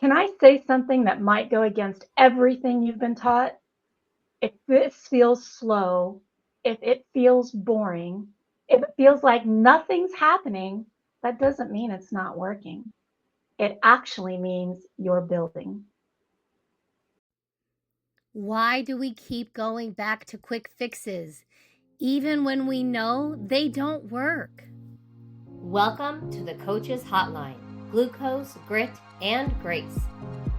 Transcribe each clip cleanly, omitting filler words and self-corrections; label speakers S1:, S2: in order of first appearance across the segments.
S1: Can I say something that might go against everything you've been taught? If this feels slow, if it feels boring, if it feels like nothing's happening, that doesn't mean it's not working. It actually means you're building.
S2: Why do we keep going back to quick fixes, even when we know they don't work?
S3: Welcome to the Coaches Hotline. Glucose, grit, and grace.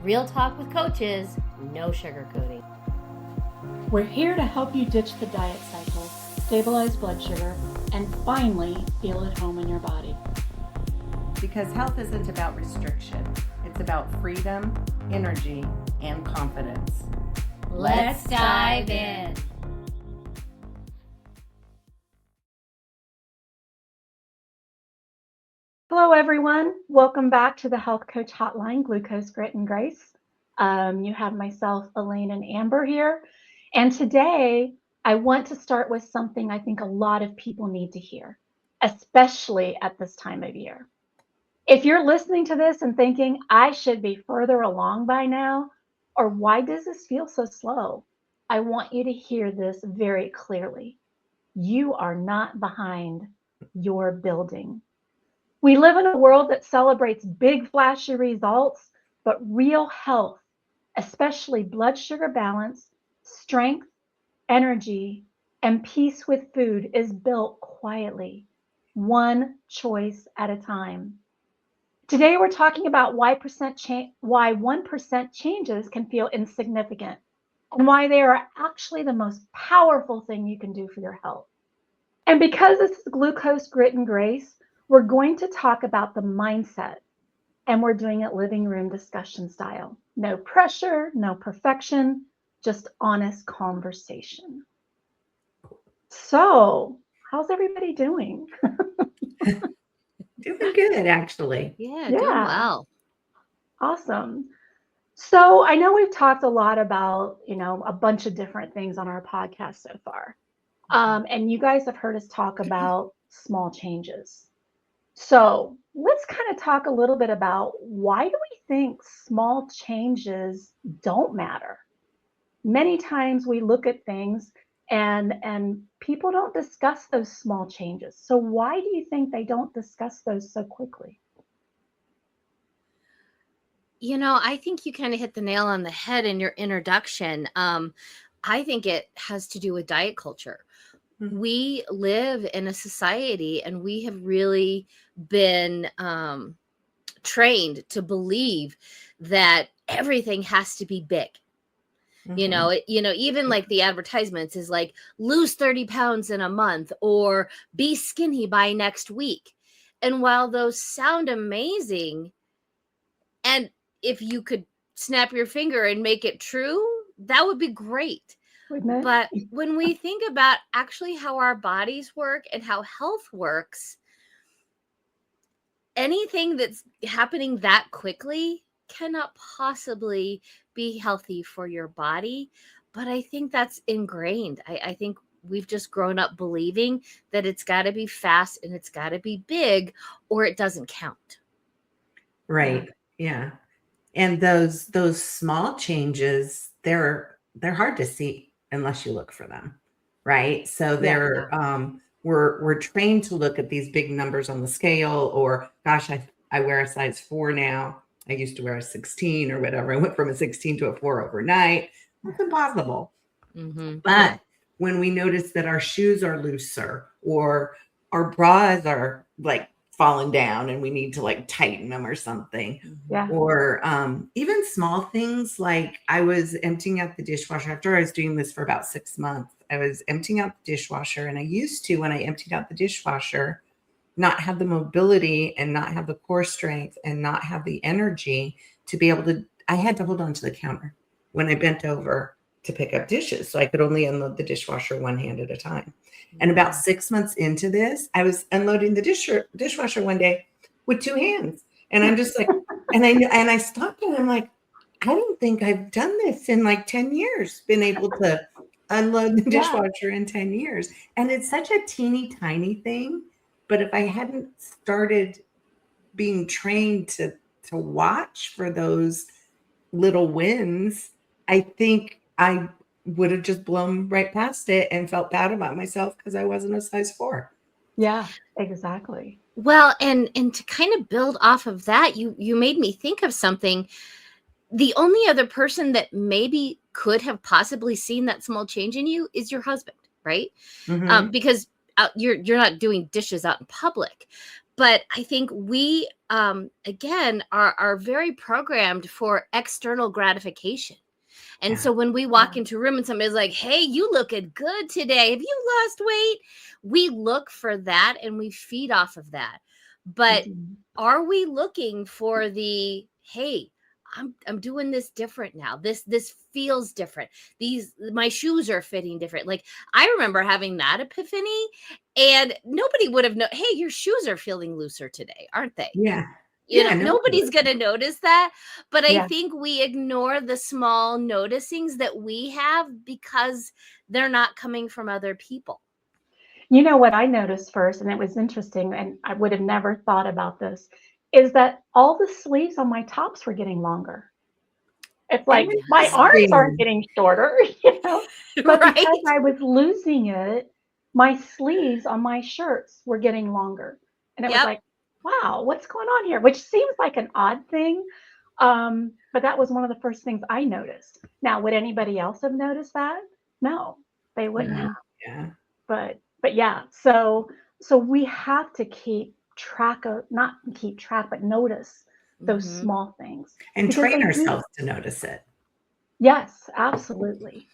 S3: Real talk with coaches, no sugarcoating.
S4: We're here to help you ditch the diet cycle, stabilize blood sugar, and finally feel at home in your body.
S5: Because health isn't about restriction. It's about freedom, energy, and confidence.
S3: Let's dive in.
S1: Hello, everyone. Welcome back to the Health Coach Hotline, Glucose, Grit, and Grace. You have myself, Alane and Amber here. And today, I want to start with something I think a lot of people need to hear, especially at this time of year. If you're listening to this and thinking, I should be further along by now, or why does this feel so slow? I want you to hear this very clearly. You are not behind, you're building. We live in a world that celebrates big, flashy results, but real health, especially blood sugar balance, strength, energy, and peace with food, is built quietly, one choice at a time. Today, we're talking about why 1% changes can feel insignificant and why they are actually the most powerful thing you can do for your health. And because this is Glucose, Grit, and Grace, we're going to talk about the mindset, and we're doing it living room discussion style. No pressure, no perfection, just honest conversation. So, how's everybody doing?
S6: Doing good, actually.
S2: Yeah,
S1: Yeah.
S2: doing well.
S1: Awesome. So, I know we've talked a lot about, a bunch of different things on our podcast so far. And you guys have heard us talk about small changes. So let's kind of talk a little bit about why do we think small changes don't matter? Many times we look at things and people don't discuss those small changes. So why do you think they don't discuss those so quickly?
S2: I think you kind of hit the nail on the head in your introduction. I think it has to do with diet culture. We live in a society and we have really been trained to believe that everything has to be big. Even like the advertisements is like lose 30 pounds in a month or be skinny by next week. And while those sound amazing, and if you could snap your finger and make it true, that would be great. But when we think about actually how our bodies work and how health works, anything that's happening that quickly cannot possibly be healthy for your body. But I think that's ingrained. I think we've just grown up believing that it's got to be fast and it's got to be big or it doesn't count.
S6: Right. Yeah. And those small changes, they're hard to see unless you look for them. Right. So we're trained to look at these big numbers on the scale, or gosh, I wear a size 4 now. I used to wear a 16 or whatever. I went from a 16 to a 4 overnight. That's impossible.
S2: Mm-hmm.
S6: But when we notice that our shoes are looser or our bras are like falling down and we need to like tighten them or something.
S1: Yeah.
S6: Or even small things like I was emptying out the dishwasher after I was doing this for about 6 months. I was emptying out the dishwasher, and I used to, when I emptied out the dishwasher, not have the mobility and not have the core strength and not have the energy to be able to, I had to hold on to the counter when I bent over to pick up dishes. So I could only unload the dishwasher one hand at a time. And about 6 months into this, I was unloading the dishwasher one day with 2 hands. And I'm just like, and I stopped and I'm like, I don't think I've done this in like 10 years, been able to unload the dishwasher in 10 years. And it's such a teeny tiny thing. But if I hadn't started being trained to to watch for those little wins, I think I would have just blown right past it and felt bad about myself because I wasn't a size 4.
S1: Yeah, exactly.
S2: Well, and to kind of build off of that, you made me think of something. The only other person that maybe could have possibly seen that small change in you is your husband, right?
S6: Mm-hmm.
S2: Because you're not doing dishes out in public. But I think we again are very programmed for external gratification. And
S6: Yeah.
S2: so when we walk into a room and somebody's like, "Hey, you looking good today. Have you lost weight?" We look for that and we feed off of that. But
S1: Mhm.
S2: are we looking for the, "Hey, I'm doing this different now. This feels different. My shoes are fitting different." Like, I remember having that epiphany, and nobody would have known, "Hey, your shoes are feeling looser today, aren't they?"
S6: Yeah. Yeah. No.
S2: Nobody's going to notice that. But I
S1: Yeah.
S2: think we ignore the small noticings that we have because they're not coming from other people.
S1: You know what I noticed first, and it was interesting, and I would have never thought about this, is that all the sleeves on my tops were getting longer. It's like my arms aren't
S6: Interesting.
S1: getting shorter, but
S2: Right?
S1: because I was losing it, my sleeves on my shirts were getting longer. And it was
S2: Yep.
S1: like, wow, what's going on here? Which seems like an odd thing. But that was one of the first things I noticed. Now, would anybody else have noticed that? No, they wouldn't have.
S6: No. Yeah.
S1: But yeah, so we have to keep track of, not keep track, but notice those
S2: Mhm.
S1: small things
S6: And
S1: because
S6: train
S1: they do.
S6: ourselves to notice it.
S1: Yes, absolutely.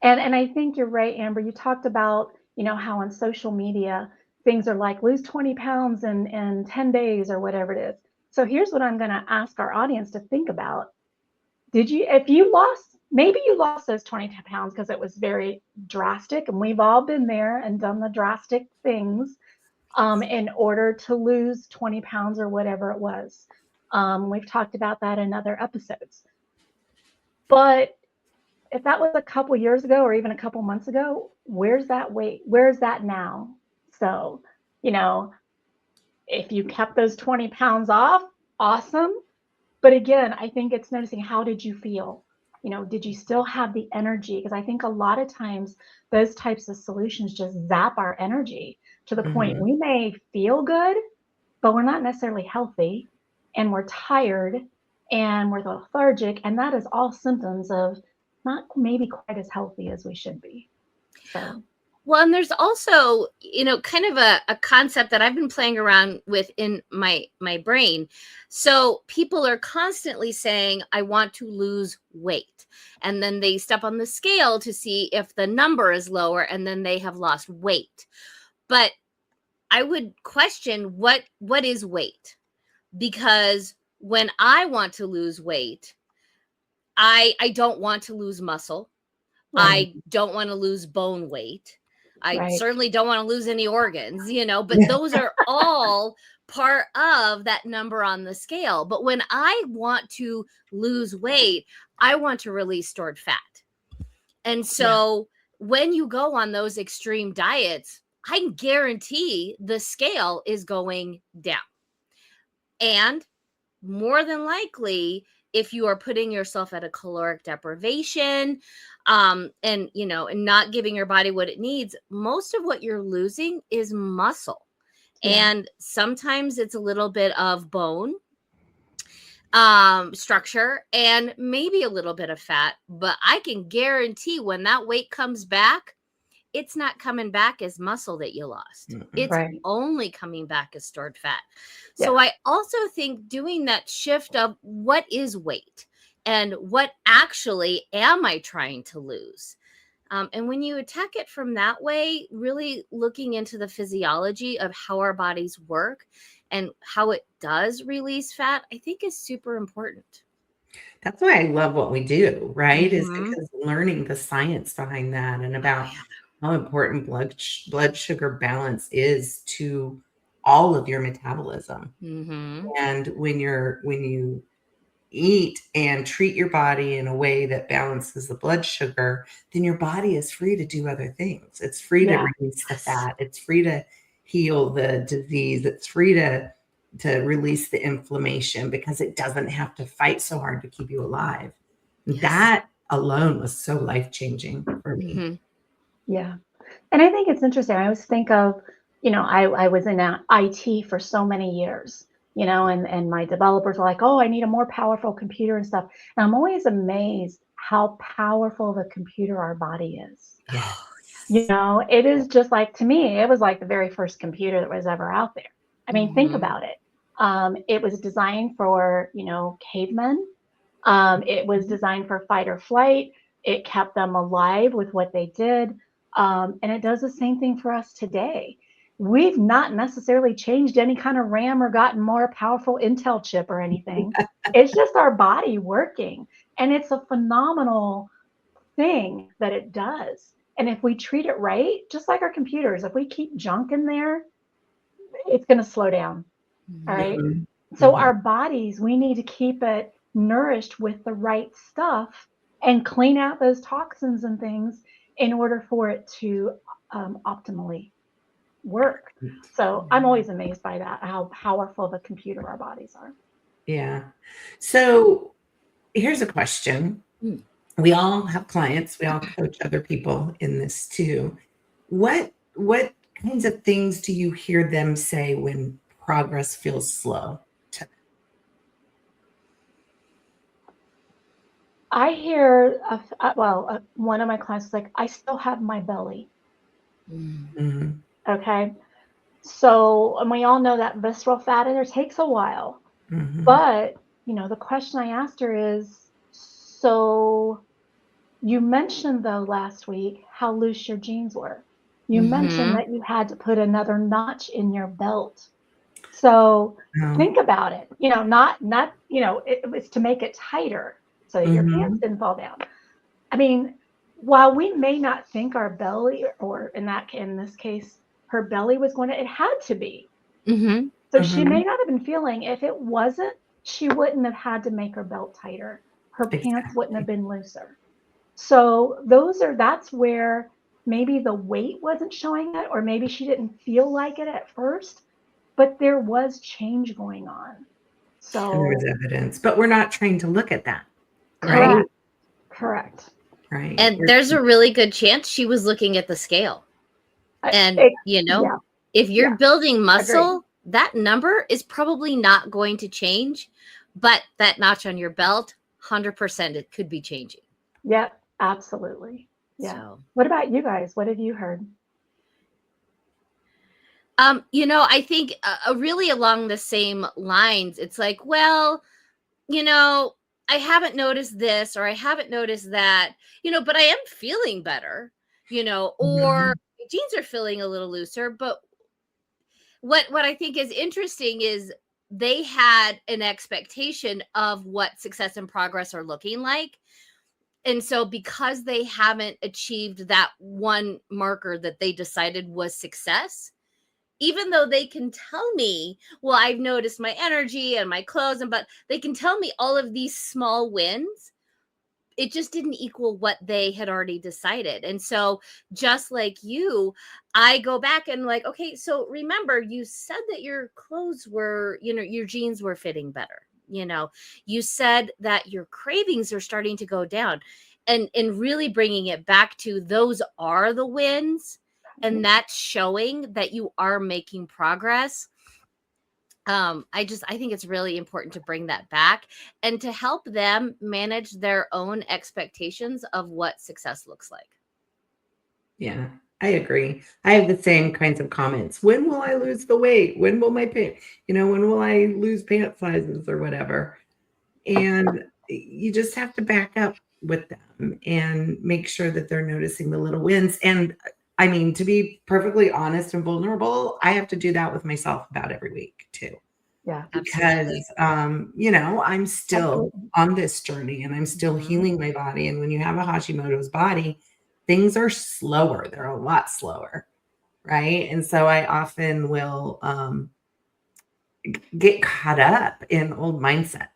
S1: And I think you're right, Amber. You talked about, how on social media things are like lose 20 pounds in 10 days or whatever it is. So here's what I'm going to ask our audience to think about. If you lost, maybe you lost those 20 pounds because it was very drastic, and we've all been there and done the drastic things in order to lose 20 pounds or whatever it was. We've talked about that in other episodes. But if that was a couple years ago or even a couple months ago, where's that weight? Where's that now? So, you know, if you kept those 20 pounds off, awesome. But again, I think it's noticing, how did you feel? Did you still have the energy? Because I think a lot of times those types of solutions just zap our energy to the point
S6: Mhm.
S1: we may feel good, but we're not necessarily healthy, and we're tired and we're lethargic. And that is all symptoms of not maybe quite as healthy as we should be. So,
S2: Well, and there's also, kind of a concept that I've been playing around with in my brain. So people are constantly saying, "I want to lose weight." And then they step on the scale to see if the number is lower, and then they have lost weight. But I would question what is weight? Because when I want to lose weight, I don't want to lose muscle.
S1: right,
S2: I don't want to lose bone weight. I
S1: right.
S2: certainly don't want to lose any organs, but
S6: Yeah.
S2: those are all part of that number on the scale. But when I want to lose weight, I want to release stored fat. And so when you go on those extreme diets, I can guarantee the scale is going down. And more than likely, if you are putting yourself at a caloric deprivation, and not giving your body what it needs, most of what you're losing is muscle.
S1: Yeah.
S2: And sometimes it's a little bit of bone structure and maybe a little bit of fat. But I can guarantee when that weight comes back, it's not coming back as muscle that you lost.
S6: Mm-mm.
S2: It's
S1: Right.
S2: only coming back as stored fat.
S1: Yeah.
S2: So I also think doing that shift of what is weight and what actually am I trying to lose? And when you attack it from that way, really looking into the physiology of how our bodies work and how it does release fat, I think is super important.
S6: That's why I love what we do, right? Is
S2: Mhm.
S6: because learning the science behind that and
S2: Oh,
S6: about
S2: yeah.
S6: how important blood sugar balance is to all of your metabolism.
S2: Mhm.
S6: And when you eat and treat your body in a way that balances the blood sugar, then your body is free to do other things. It's free to
S1: Yeah.
S6: release the
S2: Yes.
S6: fat. It's free to heal the disease. It's free to to release the inflammation because it doesn't have to fight so hard to keep you alive.
S2: Yes.
S6: That alone was so life-changing for me.
S2: Mm-hmm.
S1: Yeah. And I think it's interesting. I always think of, I was in IT for so many years, and my developers are like, oh, I need a more powerful computer and stuff. And I'm always amazed how powerful of a computer our body is.
S6: Yes.
S1: It is just like, to me, it was like the very first computer that was ever out there. I mean, think
S2: Mhm.
S1: about it. It was designed for, cavemen. It was designed for fight or flight. It kept them alive with what they did. And it does the same thing for us today. We've not necessarily changed any kind of RAM or gotten more powerful Intel chip or anything. It's just our body working. And it's a phenomenal thing that it does. And if we treat it right, just like our computers, if we keep junk in there, it's going to slow down. All right.
S6: Mhm.
S1: So
S6: Mhm.
S1: our bodies, we need to keep it nourished with the right stuff and clean out those toxins and things in order for it to optimally work. So I'm always amazed by that, how powerful of a computer our bodies are.
S6: Yeah. So here's a question.
S2: Mm.
S6: We all have clients, we all coach other people in this too. What kinds of things do you hear them say when progress feels slow?
S1: I hear, one of my clients is like, I still have my belly.
S6: Mhm.
S1: Okay. So, and we all know that visceral fat in there takes a while.
S6: Mhm.
S1: But, the question I asked her is, so you mentioned though last week how loose your jeans were. You mentioned
S2: Mhm.
S1: that you had to put another notch in your belt. So
S6: No.
S1: think about it. It was to make it tighter so that your pants
S6: Mhm.
S1: didn't fall down. I mean, while we may not think our belly, or in this case, her belly was going to, it had to be.
S2: Mhm.
S1: So she may
S6: Mhm.
S1: not have been feeling, if it wasn't, she wouldn't have had to make her belt tighter. Her pants wouldn't have
S6: Exactly.
S1: been looser. So that's where maybe the weight wasn't showing it, or maybe she didn't feel like it at first, but there was change going on.
S6: And there was
S1: So
S6: evidence, but we're not trained to look at that, right?
S1: correct.
S6: Right.
S2: And there's a really good chance she was looking at the scale. And,
S1: Yeah,
S2: if you're
S1: yeah,
S2: building muscle,
S1: agreed.
S2: that number is probably not going to change, but that notch on your belt, 100% it could be changing.
S1: Yep, absolutely. Yeah.
S2: So,
S1: What about you guys? What have you heard?
S2: I think really along the same lines, it's like, well, I haven't noticed this or I haven't noticed that, but I am feeling better, or
S6: Mhm.
S2: my jeans are feeling a little looser. But what I think is interesting is they had an expectation of what success and progress are looking like. And so because they haven't achieved that one marker that they decided was success, even though they can tell me, well, I've noticed my energy and my clothes, but they can tell me all of these small wins, it just didn't equal what they had already decided. And so just like you, I go back and like, okay, so remember you said that your clothes were, your jeans were fitting better. You said that your cravings are starting to go down, and really bringing it back to those are the wins. And that's showing that you are making progress. I think it's really important to bring that back and to help them manage their own expectations of what success looks like.
S6: Yeah, I agree. I have the same kinds of comments. When will I lose the weight? When will my pant, when will I lose pant sizes or whatever? And you just have to back up with them and make sure that they're noticing the little wins. And I mean, to be perfectly honest and vulnerable, I have to do that with myself about every week too.
S1: Yeah,
S2: Absolutely.
S6: Because I'm still
S1: absolutely.
S6: on this journey and I'm still
S2: Mhm.
S6: healing my body. And when you have a Hashimoto's body, things are slower. They're a lot slower, right? And so I often will get caught up in old mindsets.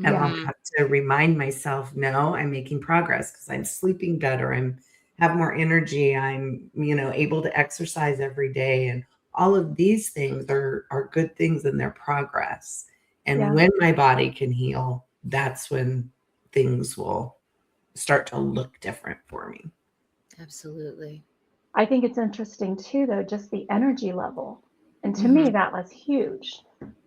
S6: And I'll
S2: Mhm.
S6: have to remind myself, no, I'm making progress because I'm sleeping better. I'm have more energy. I'm, able to exercise every day and All of these things are good things in their progress. And
S1: Yeah.
S6: when my body can heal, that's when things will start to look different for me.
S2: Absolutely.
S1: I think it's interesting too, though, just the energy level. And to me, that was huge,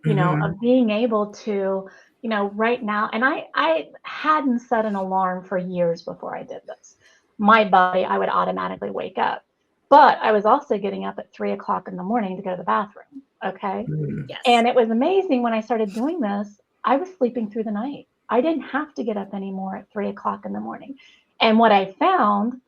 S1: of being able to, right now. And I hadn't set an alarm for years before I did this. My body, I would automatically wake up. But I was also getting up at 3 o'clock in the morning to go to the bathroom. Okay.
S2: Yes.
S1: And it was amazing when I started doing this, I was sleeping through the night. I didn't have to get up anymore at 3 o'clock in the morning. And what I found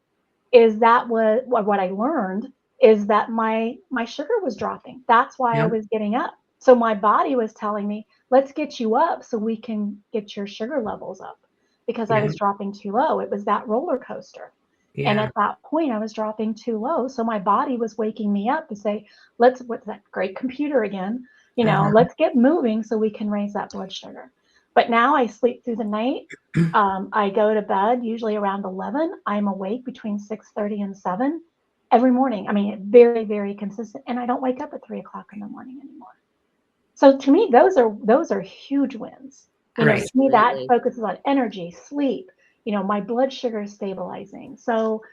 S1: is that what I learned is that my sugar was dropping. That's why I
S6: Yep.
S1: was getting up. So my body was telling me, let's get you up so we can get your sugar levels up, because I
S6: Yeah.
S1: was dropping too low. It was that roller coaster. And
S6: Yeah.
S1: at that point, I was dropping too low. So my body was waking me up to say, what's that great computer again? Let's get moving so we can raise that blood sugar. But now I sleep through the night. I go to bed usually around 11. I'm awake between 6:30 and 7 every morning. I mean, very, very consistent. And I don't wake up at 3 o'clock in the morning anymore. So to me, those are huge wins.
S6: Right.
S1: To me, that
S2: Absolutely.
S1: focuses on energy, sleep. My blood sugar is stabilizing. So,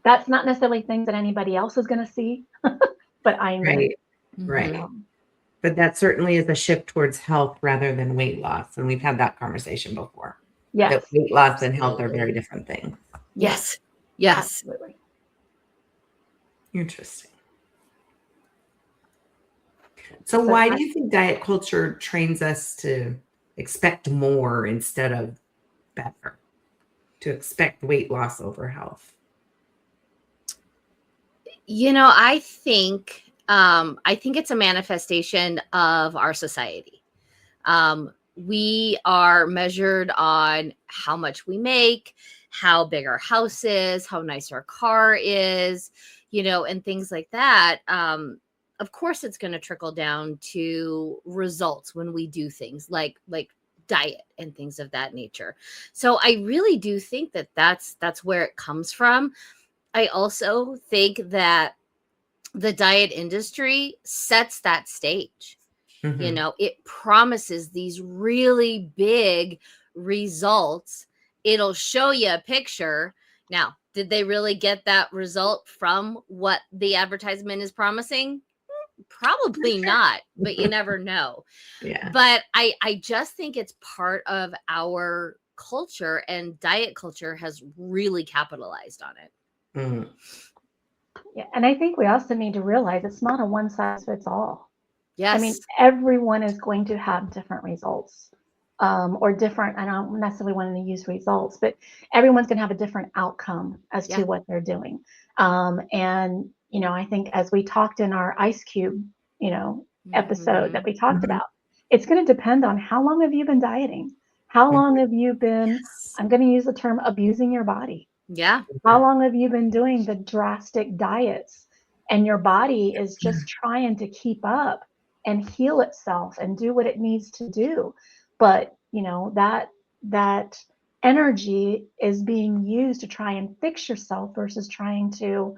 S1: that's not necessarily things that anybody else is going to see, but I'm going
S6: Right.
S1: to.
S6: Right.
S2: Mhm.
S6: But that certainly is a shift towards health rather than weight loss. And we've had that conversation before. That
S1: Yes.
S6: weight loss and health are
S2: Absolutely.
S6: very different things.
S2: Yes. Yes.
S1: Absolutely.
S6: Interesting. So why do you think diet culture trains us to expect more instead of better? To expect weight loss over health?
S2: I think it's a manifestation of our society. We are measured on how much we make, how big our house is, how nice our car is, and things like that. Of course, it's going to trickle down to results when we do things like diet and things of that nature. So I really do think that that's where it comes from. I also think that the diet industry sets that stage.
S6: Mhm.
S2: It promises these really big results. It'll show you a picture. Now, did they really get that result from what the advertisement is promising? Probably not, but you never know.
S6: Yeah.
S2: But I just think it's part of our culture, and diet culture has really capitalized on it.
S6: Mm.
S1: Yeah, and I think we also need to realize it's not a one size fits all. I mean,
S2: Yes.
S1: everyone is going to have different results, or different. I don't necessarily want to use results, but everyone's going to have a different outcome as
S2: Yeah.
S1: to what they're doing. And I think as we talked in our Ice Cube, episode that we talked
S6: Mhm.
S1: about, it's going to depend on how long have you been dieting? How long
S6: Mhm.
S1: have you been,
S2: Yes.
S1: I'm going to use the term, abusing your body?
S2: Yeah.
S1: How long have you been doing the drastic diets and your body is just trying to keep up and heal itself and do what it needs to do? But, that energy is being used to try and fix yourself versus trying to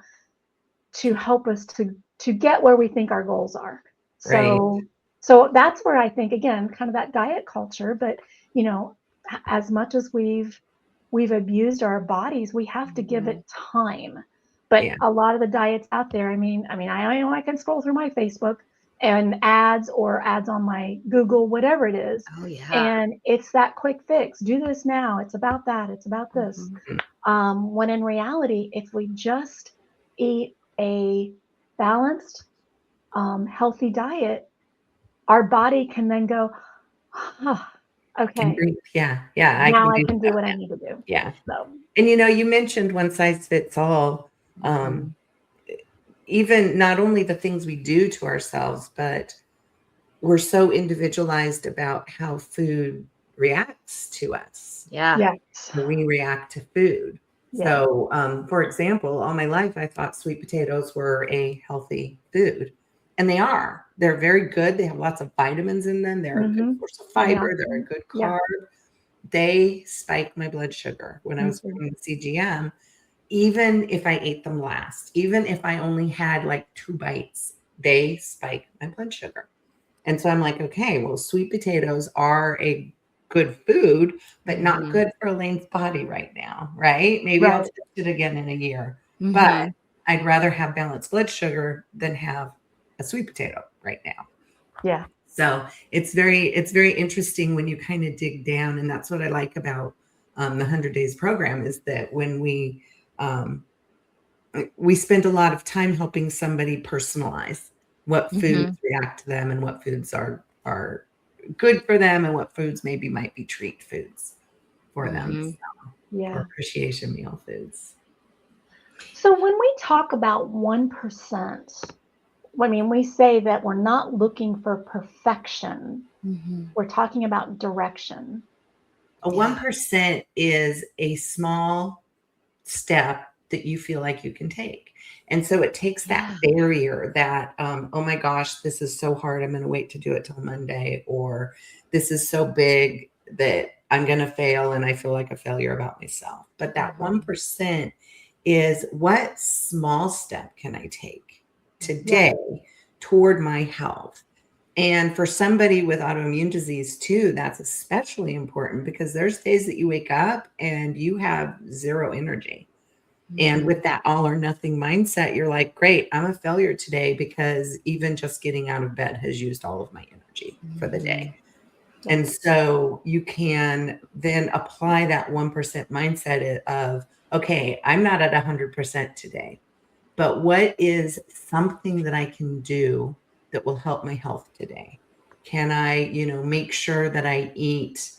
S1: help us to get where we think our goals are.
S6: Right.
S1: So that's where I think, again, kind of that diet culture, but as much as we've abused our bodies, we have to give it time. But
S6: Yeah.
S1: a lot of the diets out there, I can scroll through my Facebook and ads on my Google, whatever it is,
S2: Oh, yeah.
S1: and it's that quick fix. Do this now. It's about that. It's about this. When in reality, if we just eat a balanced, healthy diet, our body can then go, oh,
S6: Can
S1: okay,
S6: breathe. Yeah. Yeah. I
S1: now
S6: can
S1: I
S6: do
S1: can do
S6: that.
S1: what I need to do.
S6: Yeah.
S1: So,
S6: And you mentioned one size fits all. Um, even not only the things we do to ourselves, but we're so individualized about how food reacts to us.
S2: Yeah.
S1: yes,
S6: How we react to food.
S1: yes.
S6: So, for example, all my life, I thought sweet potatoes were a healthy food, and they are. They're very good. They have lots of vitamins in them. They're a good
S1: Mhm.
S6: source of
S1: Yeah.
S6: fiber. They're a good
S1: Yeah.
S6: carb. They spiked my blood sugar when I
S1: Me
S6: was
S1: too.
S6: working with CGM. even if I ate them last, even if I only had like 2 bites, they spike my blood sugar. And so I'm like, okay, well, sweet potatoes are a good food, but not good for Elaine's body right now, right? Maybe I'll test it again in a year. But I'd rather have balanced blood sugar than have a sweet potato right now.
S1: Yeah.
S6: So it's very interesting when you kind of dig down. And that's what I like about the 100 Days program, is that when we spend a lot of time helping somebody personalize what foods react to them and what foods are good for them and what foods maybe might be treat foods for them. So, or appreciation meal foods.
S1: So when we talk about 1%, I mean, we say that we're not looking for perfection. We're talking about direction.
S6: A 1% is a small step that you feel like you can take. And so it takes that barrier that, oh my gosh, this is so hard, I'm going to wait to do it till Monday, or this is so big that I'm going to fail and I feel like a failure about myself. But that 1% is, what small step can I take today toward my health? And for somebody with autoimmune disease too, that's especially important, because there's days that you wake up and you have zero energy. And with that all or nothing mindset, you're like, great, I'm a failure today because even just getting out of bed has used all of my energy for the day. And so you can then apply that 1% mindset of, okay, I'm not at 100% today, but what is something that I can do that will help my health today? Can I, make sure that I eat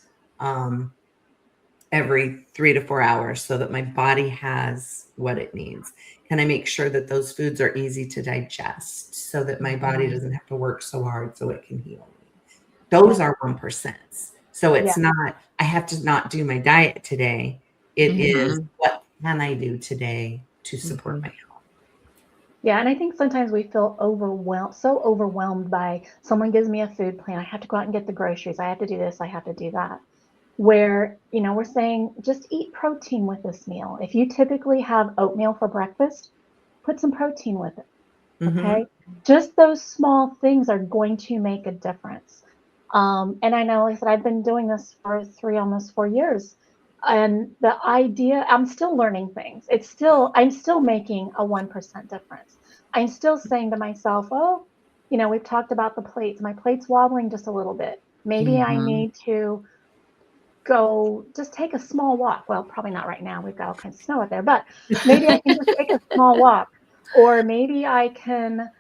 S6: every 3 to 4 hours so that my body has what it needs? Can I make sure that those foods are easy to digest so that my body doesn't have to work so hard so it can heal me? Those are 1%. So it's not, I have to not do my diet today. It is, what can I do today to support my health?
S1: Yeah, and I think sometimes we feel overwhelmed by, someone gives me a food plan, I have to go out and get the groceries, I have to do this, I have to do that. Where, we're saying, just eat protein with this meal. If you typically have oatmeal for breakfast, put some protein with it. Okay. Just those small things are going to make a difference. And I know, like I said, I've been doing this for almost 4 years. And the idea, I'm still learning things. I'm still making a 1% difference. I'm still saying to myself, oh, we've talked about the plates. My plate's wobbling just a little bit. Maybe I need to go just take a small walk. Well, probably not right now. We've got all kinds of snow out there, but maybe I can just take a small walk, or maybe I can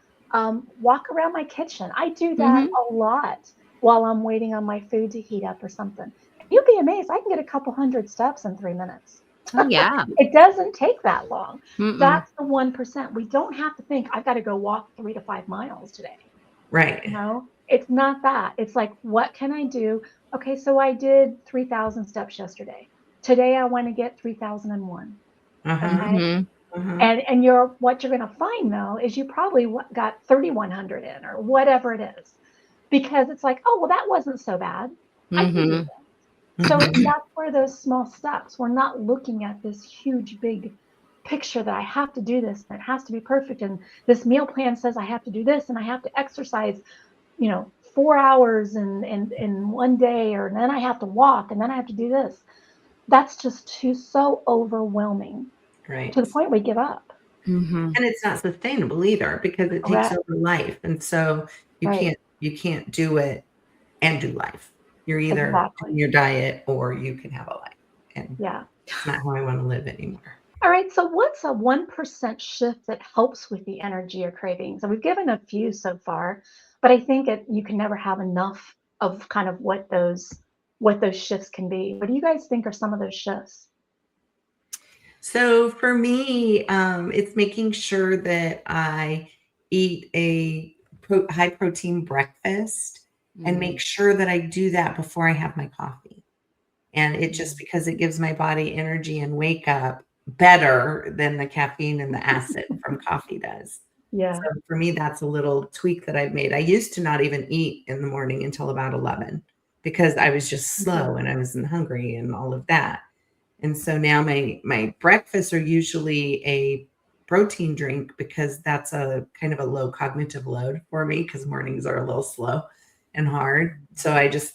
S1: walk around my kitchen. I do that a lot while I'm waiting on my food to heat up or something. You'd be amazed. I can get a couple hundred steps in 3 minutes.
S2: Oh, yeah.
S1: It doesn't take that long. That's the 1%. We don't have to think, I've got to go walk 3 to 5 miles today.
S6: Right.
S1: It's not that. It's like, what can I do? Okay, so I did 3,000 steps yesterday. Today I want to get 3,001. Okay. And what you're going to find though is you probably got 3,100 in, or whatever it is, because it's like, oh, well, that wasn't so bad. I can do that. So that's where those small steps, we're not looking at this huge, big picture that I have to do this and it has to be perfect. And this meal plan says I have to do this and I have to exercise, 4 hours in one day, or then I have to walk and then I have to do this. That's just so overwhelming, to the point we give up.
S6: And it's not sustainable either, because it takes over life. And so you can't do it and do life. You're either doing your diet or you can have a life. And it's not how I want to live anymore.
S1: All right. So what's a 1% shift that helps with the energy or cravings? And we've given a few so far, but I think you can never have enough of kind of what those shifts can be. What do you guys think are some of those shifts?
S6: So for me, it's making sure that I eat a high protein breakfast and make sure that I do that before I have my coffee. And it just, because it gives my body energy and wake up better than the caffeine and the acid from coffee does.
S1: Yeah.
S6: So for me, that's a little tweak that I've made. I used to not even eat in the morning until about 11 because I was just slow and I wasn't hungry and all of that. And so now my breakfasts are usually a protein drink because that's a kind of a low cognitive load for me because mornings are a little slow and hard. So I just,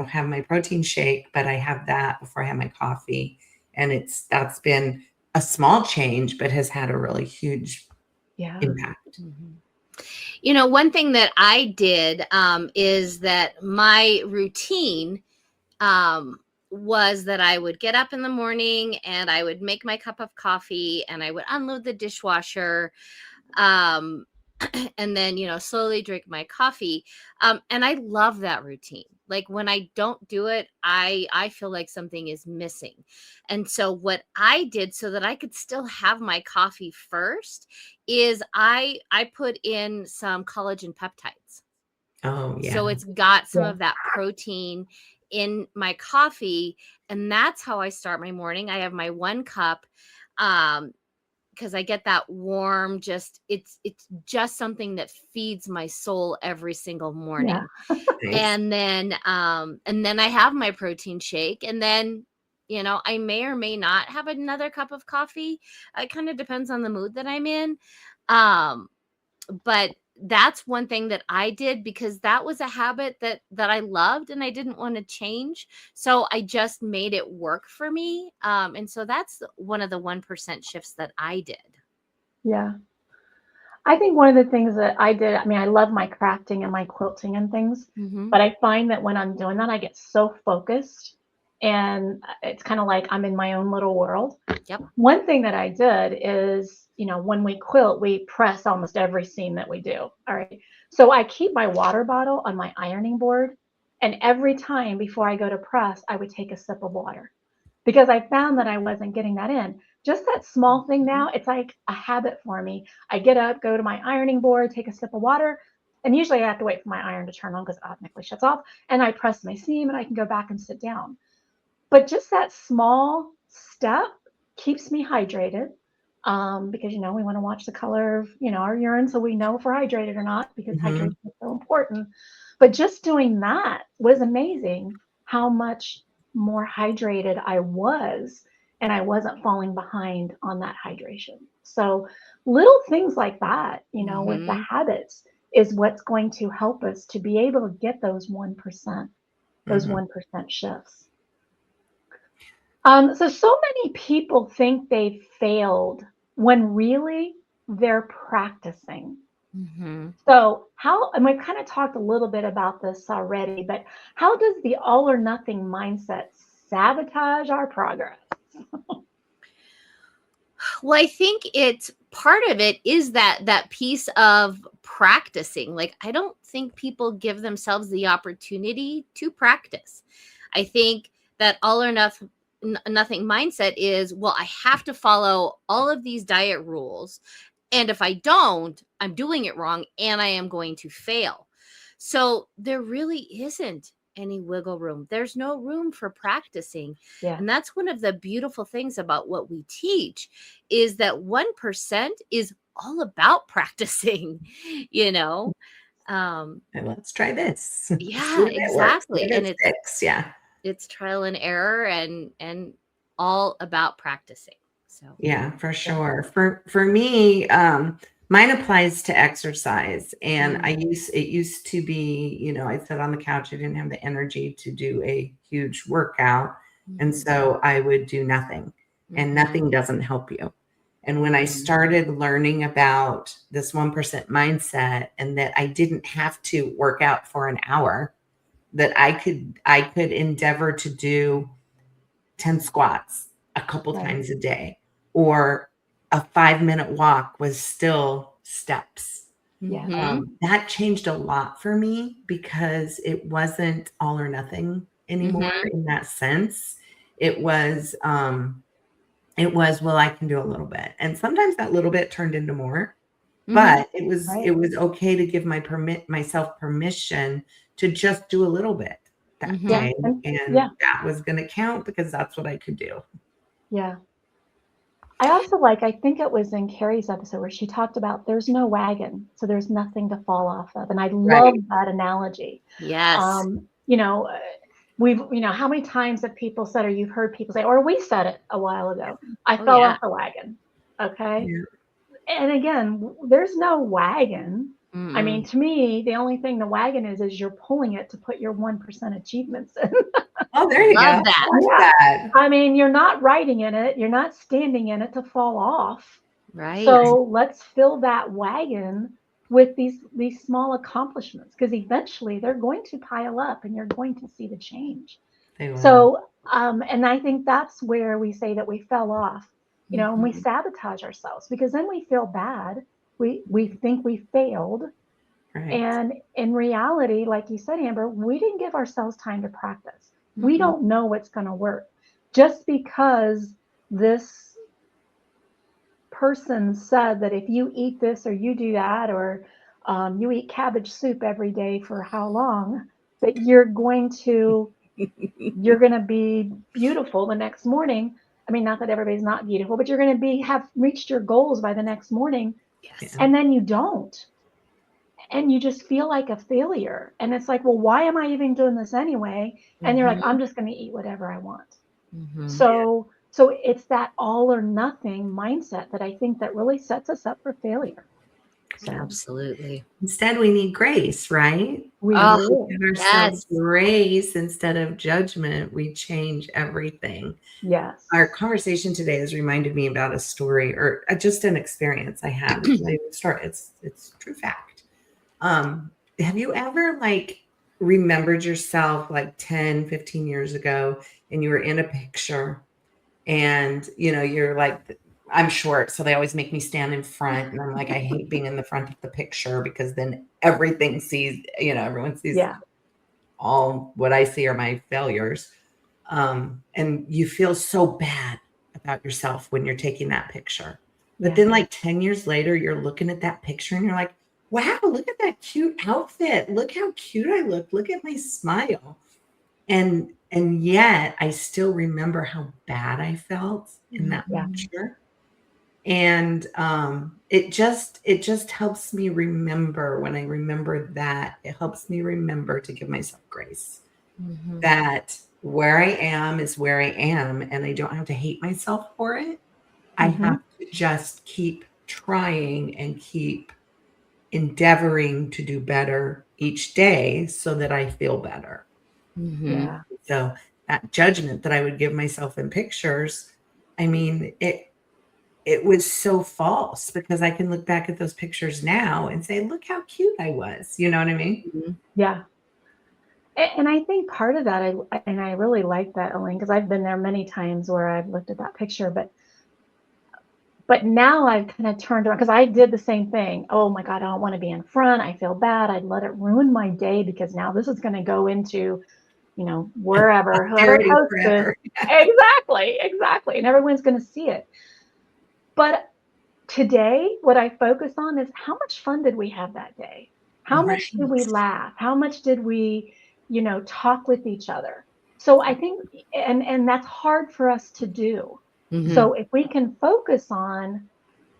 S6: have my protein shake, but I have that before I have my coffee. And that's been a small change, but has had a really huge impact.
S2: One thing that I did is that my routine was that I would get up in the morning and I would make my cup of coffee and I would unload the dishwasher. And then, slowly drink my coffee. And I love that routine. Like when I don't do it, I feel like something is missing. And so what I did so that I could still have my coffee first is I put in some collagen peptides.
S6: Oh, yeah.
S2: So it's got some of that protein in my coffee. And that's how I start my morning. I have my 1 cup. Because I get that warm, it's just something that feeds my soul every single morning.
S6: Nice.
S2: And then I have my protein shake, and then, I may or may not have another cup of coffee. It kind of depends on the mood that I'm in. But that's one thing that I did because that was a habit that I loved and I didn't want to change. So I just made it work for me. And so that's one of the 1% shifts that I did.
S1: Yeah. I think one of the things that I did, I love my crafting and my quilting and things, but I find that when I'm doing that, I get so focused and it's kind of like I'm in my own little world.
S2: Yep.
S1: One thing that I did is, when we quilt, we press almost every seam that we do. All right. So I keep my water bottle on my ironing board. And every time before I go to press, I would take a sip of water because I found that I wasn't getting that in. Just that small thing now, it's like a habit for me. I get up, go to my ironing board, take a sip of water. And usually I have to wait for my iron to turn on because it automatically shuts off. And I press my seam and I can go back and sit down. But just that small step keeps me hydrated because, we want to watch the color of, our urine so we know if we're hydrated or not because hydration is so important. But just doing that was amazing how much more hydrated I was and I wasn't falling behind on that hydration. So little things like that, with the habits is what's going to help us to be able to get those 1%, those 1% shifts. So many people think they failed when really they're practicing. So and we've kind of talked a little bit about this already, but how does the all or nothing mindset sabotage our progress?
S2: Well, I think it's part of it is that piece of practicing. Like, I don't think people give themselves the opportunity to practice. I think that all or nothing mindset is, well, I have to follow all of these diet rules. And if I don't, I'm doing it wrong and I am going to fail. So there really isn't any wiggle room. There's no room for practicing.
S1: Yeah.
S2: And that's one of the beautiful things about what we teach is that 1% is all about practicing,
S6: And let's try this.
S2: Yeah, exactly. And
S6: it's
S2: trial and error and all about practicing. So
S6: yeah, for sure. For me, mine applies to exercise, and it used to be, I'd sit on the couch. I didn't have the energy to do a huge workout, and so I would do nothing, and nothing doesn't help you. And when I started learning about this 1% mindset, and that I didn't have to work out for an hour, that I could endeavor to do 10 squats a couple times a day, or a 5-minute walk was still steps.
S1: Yeah.
S6: That changed a lot for me because it wasn't all or nothing anymore in that sense. It was, well, I can do a little bit. And sometimes that little bit turned into more, but it was okay to give myself permission to just do a little bit that day. And that was going to count because that's what I could do.
S1: Yeah. I also I think it was in Carrie's episode where she talked about there's no wagon, so there's nothing to fall off of. And I love that analogy.
S2: Yes.
S1: how many times have people said, or you've heard people say, or we said it a while ago, I
S2: Oh,
S1: fell
S2: yeah.
S1: off the wagon. Okay.
S6: Yeah.
S1: And again, there's no wagon. I mean,
S2: Mm-mm.
S1: to me, the only thing the wagon is you're pulling it to put your 1% achievements in.
S6: Oh, there you go.
S2: Love that.
S6: I like that.
S1: I mean, you're not riding in it. You're not standing in it to fall off.
S2: Right.
S1: So let's fill that wagon with these small accomplishments, because eventually they're going to pile up and you're going to see the change.
S6: They will.
S1: So, and I think that's where we say that we fell off, and we
S2: Mhm.
S1: sabotage ourselves, because then we feel bad. We think we failed.
S6: Right.
S1: And in reality, like you said, Amber, we didn't give ourselves time to practice. We
S2: Mm-mm.
S1: don't know what's going to work. Just because this person said that if you eat this or you do that, or you eat cabbage soup every day for how long, that you're going to be beautiful the next morning. I mean, not that everybody's not beautiful, but you're going to have reached your goals by the next morning,
S2: Yes.
S1: and then you don't. And you just feel like a failure. And it's like, well, why am I even doing this anyway? And you're like, I'm just going to eat whatever I want.
S2: Mhm.
S1: So it's that all or nothing mindset that I think that really sets us up for failure. So
S2: Absolutely.
S6: Instead, we need grace, right?
S1: we
S2: Oh,
S1: do.
S6: Give ourselves
S2: yes.
S6: grace instead of judgment. We change everything.
S1: Yes.
S6: Our conversation today has reminded me about a story, or just an experience I had. It's true fact. Have you ever remembered yourself like 10, 15 years ago, and you were in a picture, and you're like, I'm short, so they always make me stand in front, and I'm like, I hate being in the front of the picture, because then everyone sees
S1: Yeah.
S6: all what I see are my failures. And you feel so bad about yourself when you're taking that picture. But
S1: Yeah.
S6: then 10 years later, you're looking at that picture and you're like, wow, look at that cute outfit. Look how cute I look. Look at my smile. And yet I still remember how bad I felt in that
S1: Yeah.
S6: picture. And it just helps me remember. When I remember that, it helps me remember to give myself grace.
S2: Mhm.
S6: That where I am is where I am, and I don't have to hate myself for it. I have to just keep trying and keep endeavoring to do better each day so that I feel better.
S2: Mhm.
S1: Yeah.
S6: So that judgment that I would give myself in pictures, I mean, it was so false, because I can look back at those pictures now and say, look how cute I was. You know what I mean?
S2: Mhm.
S1: Yeah. And I think part of that, I really like that, Elaine, because I've been there many times where I've looked at that picture, but now I've kind of turned around, because I did the same thing. Oh my God, I don't want to be in front. I feel bad. I'd let it ruin my day, because now this is going to go into, wherever, whoever
S6: Posterity
S1: posts this.
S6: forever.
S1: Exactly. And everyone's going to see it. But today, what I focus on is, how much fun did we have that day? How much did we
S6: Right.
S1: laugh? How much did we, talk with each other? So I think, and that's hard for us to do.
S2: Mhm.
S1: So if we can focus on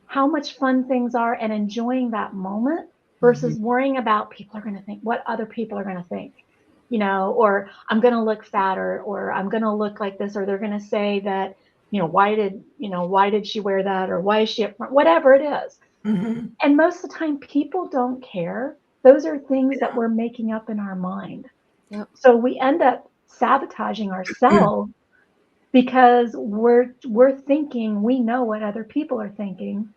S1: how much fun things are and enjoying that moment, versus worrying about people are going to think, what other people are going to think, or I'm going to look fatter, or I'm going to look like this, or they're going to say that, why did she wear that, or why is she up front, whatever it is.
S6: Mhm.
S1: And most of the time, people don't care. Those are things that we're making up in our mind.
S2: Yep.
S1: So we end up sabotaging ourselves, because we're thinking we know what other people are thinking.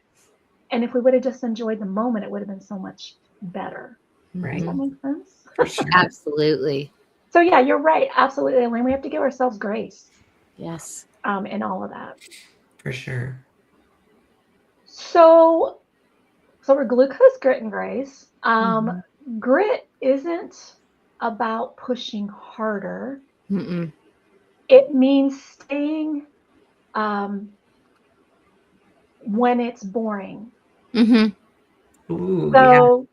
S1: And if we would have just enjoyed the moment, it would have been so much better.
S6: Right.
S1: Does that make sense?
S6: For sure.
S2: Absolutely.
S1: So yeah, you're right. Absolutely, Elaine. We have to give ourselves grace
S2: Yes.
S1: in all of that.
S6: For sure.
S1: So we're glucose, grit, and grace.
S2: Mhm.
S1: Grit isn't about pushing harder.
S2: Mm-mm.
S1: It means staying when it's boring.
S2: Mhm.
S6: Ooh, yeah.
S1: So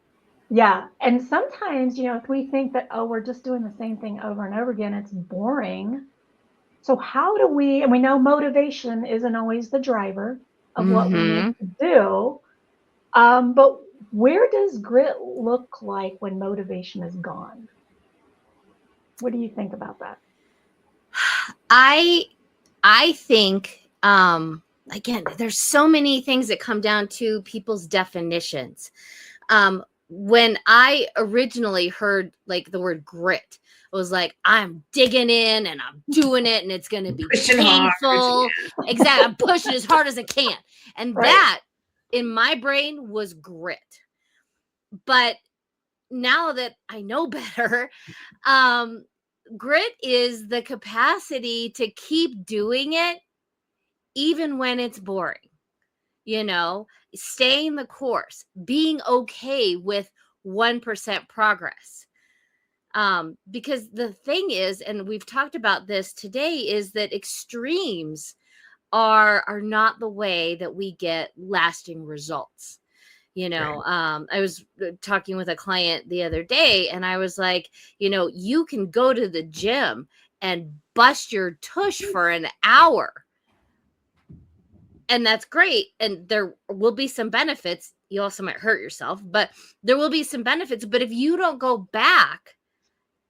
S1: yeah, and sometimes, if we think that, oh, we're just doing the same thing over and over again, it's boring. So how do we, and we know motivation isn't always the driver of what we need
S2: Mhm.
S1: to do, but where does grit look like when motivation is gone? What do you think about that?
S2: I think again, there's so many things that come down to people's definitions. When I originally heard like the word grit, it was like, I'm digging in and I'm doing it and it's going to be
S6: Pushing hard,
S2: painful. Exactly. I'm pushing as hard as I can. And
S1: Right.
S2: that in my brain was grit. But now that I know better, grit is the capacity to keep doing it even when it's boring. You know, staying the course, being okay with 1% progress. Because the thing is, and we've talked about this today, is that extremes are not the way that we get lasting results. You know, I was talking with a client the other day and I was like, you know, you can go to the gym and bust your tush for an hour. And that's great. And there will be some benefits. You also might hurt yourself, but there will be some benefits. But if you don't go back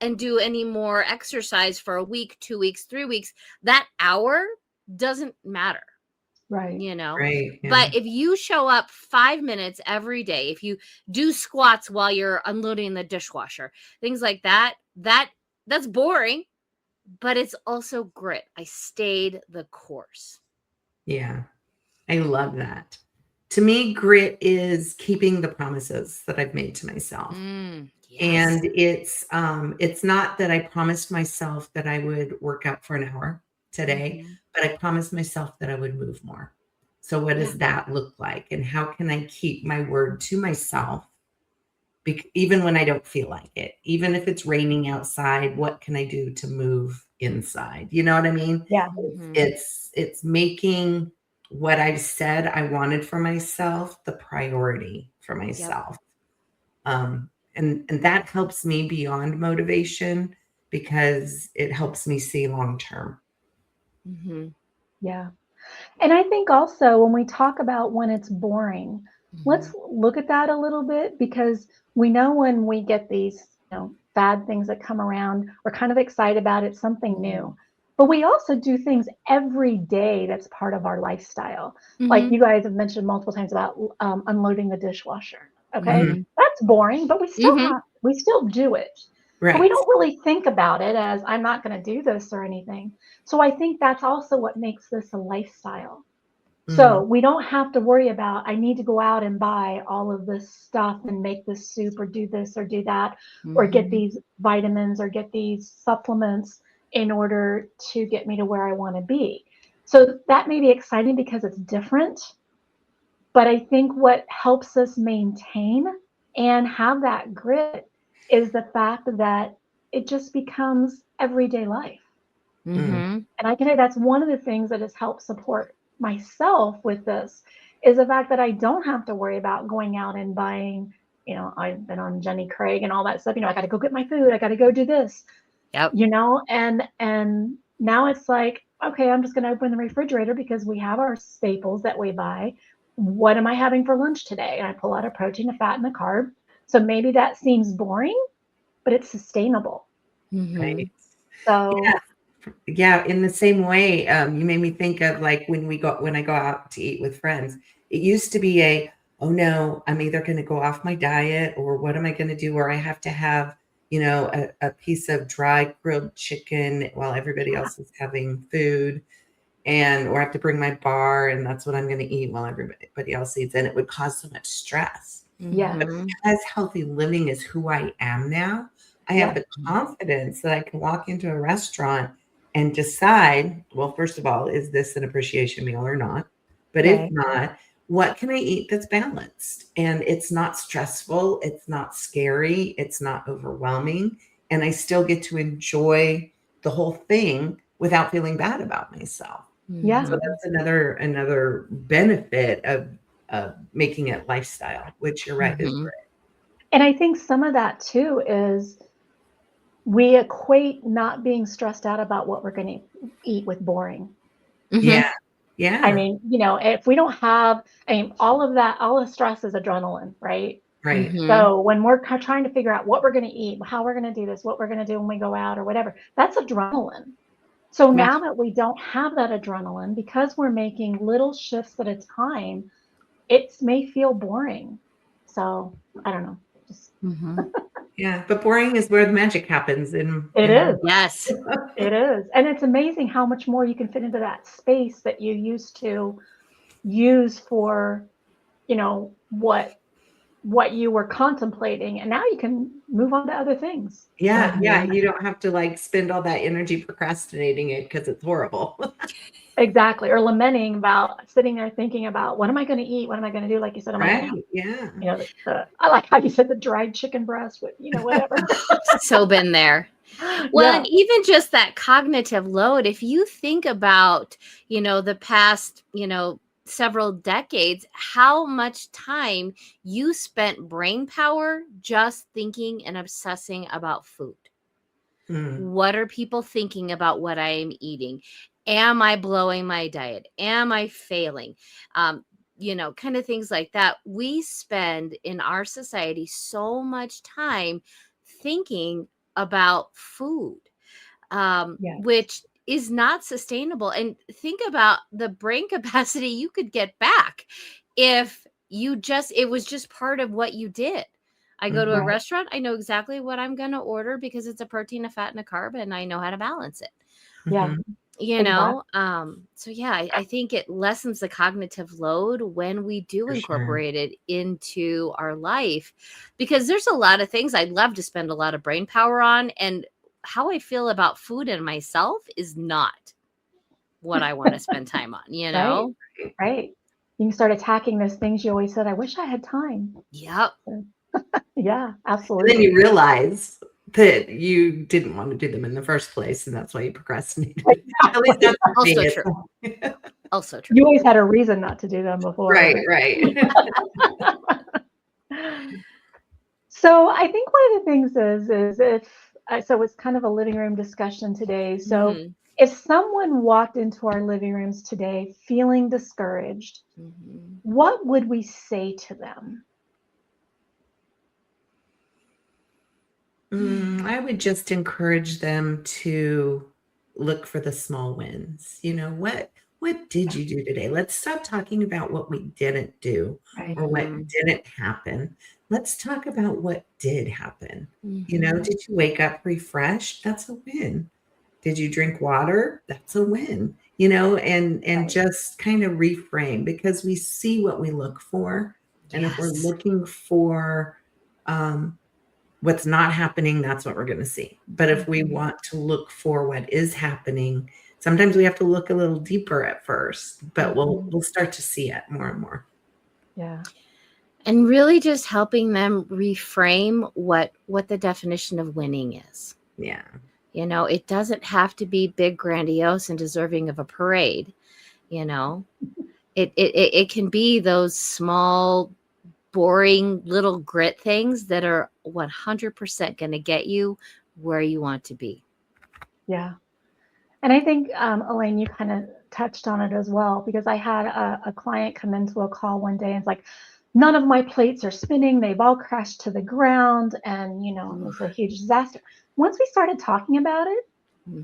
S2: and do any more exercise for a week, 2 weeks, 3 weeks, that hour doesn't matter.
S1: Right.
S2: You know,
S6: Right. Yeah.
S2: but if you show up 5 minutes every day, if you do squats while you're unloading the dishwasher, things like that, that's boring, but it's also grit. I stayed the course.
S6: Yeah. I love that. To me, grit is keeping the promises that I've made to myself.
S2: Yes.
S6: And it's not that I promised myself that I would work out for an hour today, but I promised myself that I would move more. So what does that look like? And how can I keep my word to myself? Even when I don't feel like it, even if it's raining outside, what can I do to move inside? You know what I mean?
S1: Yeah.
S6: It's making what I've said I wanted for myself the priority for myself. And that helps me beyond motivation because it helps me see long term.
S1: Yeah. And I think also when we talk about when it's boring, let's look at that a little bit, because we know when we get these, bad things that come around, we're kind of excited about it, something new. But we also do things every day that's part of our lifestyle. Like you guys have mentioned multiple times about unloading the dishwasher. Okay. That's boring, but we still do it.
S6: Right.
S1: But we don't really think about it as I'm not going to do this or anything. So I think that's also what makes this a lifestyle. So we don't have to worry about, I need to go out and buy all of this stuff and make this soup or do this or do that, or get these vitamins or get these supplements in order to get me to where I want to be. So that may be exciting because it's different. But I think what helps us maintain and have that grit is the fact that it just becomes everyday life. And I can say that's one of the things that has helped support myself with this, is the fact that I don't have to worry about going out and buying, I've been on Jenny Craig and all that stuff. I got to go get my food. I got to go do this, and now it's like, okay, I'm just going to open the refrigerator because we have our staples that we buy. What am I having for lunch today? And I pull out a protein, a fat, and a carb. So maybe that seems boring, but it's sustainable.
S6: Right.
S1: So
S6: yeah, in the same way, you made me think of like when I go out to eat with friends. It used to be oh no, I'm either going to go off my diet or what am I going to do? Or I have to have, a piece of dry grilled chicken while everybody else is having food, or I have to bring my bar and that's what I'm going to eat while everybody else eats. And it would cause so much stress.
S1: yeah,
S6: But because healthy living is who I am now, I have the confidence that I can walk into a restaurant and decide, well, first of all, is this an appreciation meal or not? But if not, what can I eat that's balanced? And it's not stressful. It's not scary. It's not overwhelming. And I still get to enjoy the whole thing without feeling bad about myself.
S1: Yeah.
S6: So that's another benefit of making it lifestyle, which you're right is great.
S1: And I think some of that too is we equate not being stressed out about what we're going to eat with boring.
S6: Yeah. Yeah.
S1: I mean, if we don't have, all of that, all the stress is adrenaline, right?
S6: Right.
S1: So when we're trying to figure out what we're going to eat, how we're going to do this, what we're going to do when we go out or whatever, that's adrenaline. So
S2: Yeah.
S1: now that we don't have that adrenaline, because we're making little shifts at a time, it may feel boring. So I don't know. Just
S2: Mhm.
S6: Yeah, but boring is where the magic happens
S1: it
S6: in our
S1: is.
S2: Yes.
S1: It is. And it's amazing how much more you can fit into that space that you used to use for, what you were contemplating. And now you can move on to other things.
S6: Yeah, yeah,
S2: Mhm.
S6: you don't have to like spend all that energy procrastinating it because it's horrible.
S1: Exactly. Or lamenting about sitting there thinking about what am I going to eat? What am I going to do? Like you said, am I going to
S6: Right?
S1: have,
S6: Yeah.
S1: I like how you said the dried chicken breast with, whatever.
S2: So been there. Well,
S1: Yeah.
S2: and even just that cognitive load, if you think about, the past, several decades, how much time you spent brain power just thinking and obsessing about food.
S6: Mm.
S2: What are people thinking about what I am eating? Am I blowing my diet? Am I failing? Kind of things like that. We spend in our society so much time thinking about food,
S1: Yes.
S2: which is not sustainable. And think about the brain capacity you could get back if it was just part of what you did. I go to a
S6: Mhm.
S1: Right.
S2: restaurant, I know exactly what I'm going to order because it's a protein, a fat, and a carb, and I know how to balance it.
S1: Yeah.
S6: Mhm.
S2: So yeah, I think it lessens the cognitive load when we do
S6: For sure.
S2: incorporate it into our life, because there's a lot of things I'd love to spend a lot of brain power on, and how I feel about food and myself is not what I want to spend time on,
S1: Right. Right. You can start attacking those things you always said, I wish I had time.
S2: Yep.
S1: Yeah,
S6: And then you
S1: absolutely.
S6: realize that you didn't want to do them in the first place, and that's why you procrastinated. At least
S1: Exactly.
S6: that's the
S2: Also
S6: thing.
S2: true. Also true.
S1: You always had a reason not to do them before.
S6: Right, right.
S1: So I think one of the things is if so it's kind of a living room discussion today. So
S2: Mhm.
S1: if someone walked into our living rooms today feeling discouraged,
S2: Mhm.
S1: what would we say to them?
S6: I would just encourage them to look for the small wins. What did you do today? Let's stop talking about what we didn't do
S1: Right.
S6: or what
S2: Mhm.
S6: didn't happen. Let's talk about what did happen.
S2: Mhm.
S6: Did you wake up refreshed? That's a win. Did you drink water? That's a win. And
S1: Right.
S6: just kind of reframe, because we see what we look for. And if we're
S2: Yes.
S6: looking for um, what's not happening, that's what we're going to see. But if we
S2: Mhm.
S6: want to look for what is happening, sometimes we have to look a little deeper at first, but we'll
S2: Mhm.
S6: we'll start to see it more and more.
S1: Yeah.
S2: And really just helping them reframe what the definition of winning is.
S6: Yeah.
S2: It doesn't have to be big, grandiose, and deserving of a parade. You know, it can be those small, boring little grit things that are 100% going to get you where you want to be.
S1: Yeah. And I think, Elaine, you kind of touched on it as well, because I had a client come into a call one day and it's like, none of my plates are spinning. They've all crashed to the ground. And, it was a huge disaster. Once we started talking about it,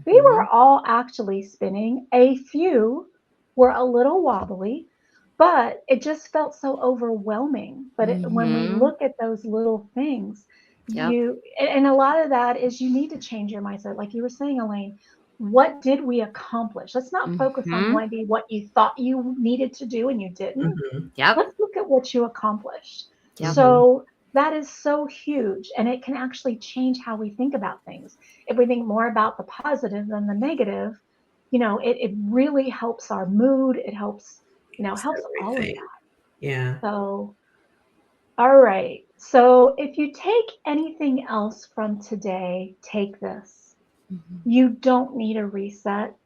S1: they were
S2: Mhm.
S1: all actually spinning. A few were a little wobbly, but it just felt so overwhelming. But when we
S2: Mhm.
S1: look at those little things,
S2: Yep.
S1: and a lot of that is you need to change your mindset. Like you were saying, Elaine, what did we accomplish? Let's not focus on
S2: Mhm.
S1: maybe what you thought you needed to do and you didn't.
S6: Mhm.
S2: Yep.
S1: Let's look at what you accomplished.
S2: Yep.
S6: Mhm.
S1: So that is so huge, and it can actually change how we think about things. If we think more about the positive than the negative, it really helps our mood. It helps,
S6: It's
S1: helps all of
S6: everything.
S1: that.
S6: Yeah.
S1: So, all right. So if you take anything else from today, take this.
S2: Mhm.
S1: You don't need a reset.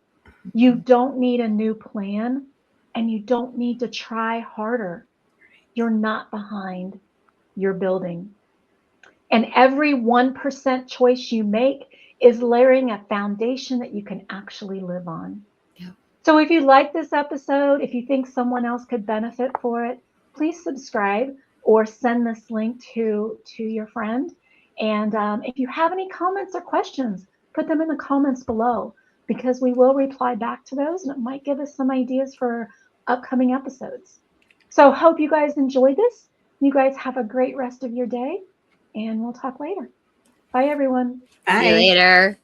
S1: You don't need a new plan, and you don't need to try harder. You're not behind. You're building. And every 1% choice you make is layering a foundation that you can actually live on.
S2: Yep.
S1: So if you like this episode, if you think someone else could benefit for it, please subscribe or send this link to your friend. And if you have any comments or questions, put them in the comments below. because we will reply back to those, and it might give us some ideas for upcoming episodes. So hope you guys enjoyed this. You guys have a great rest of your day, and we'll talk later. Bye, everyone.
S2: See you
S6: Bye.
S2: later.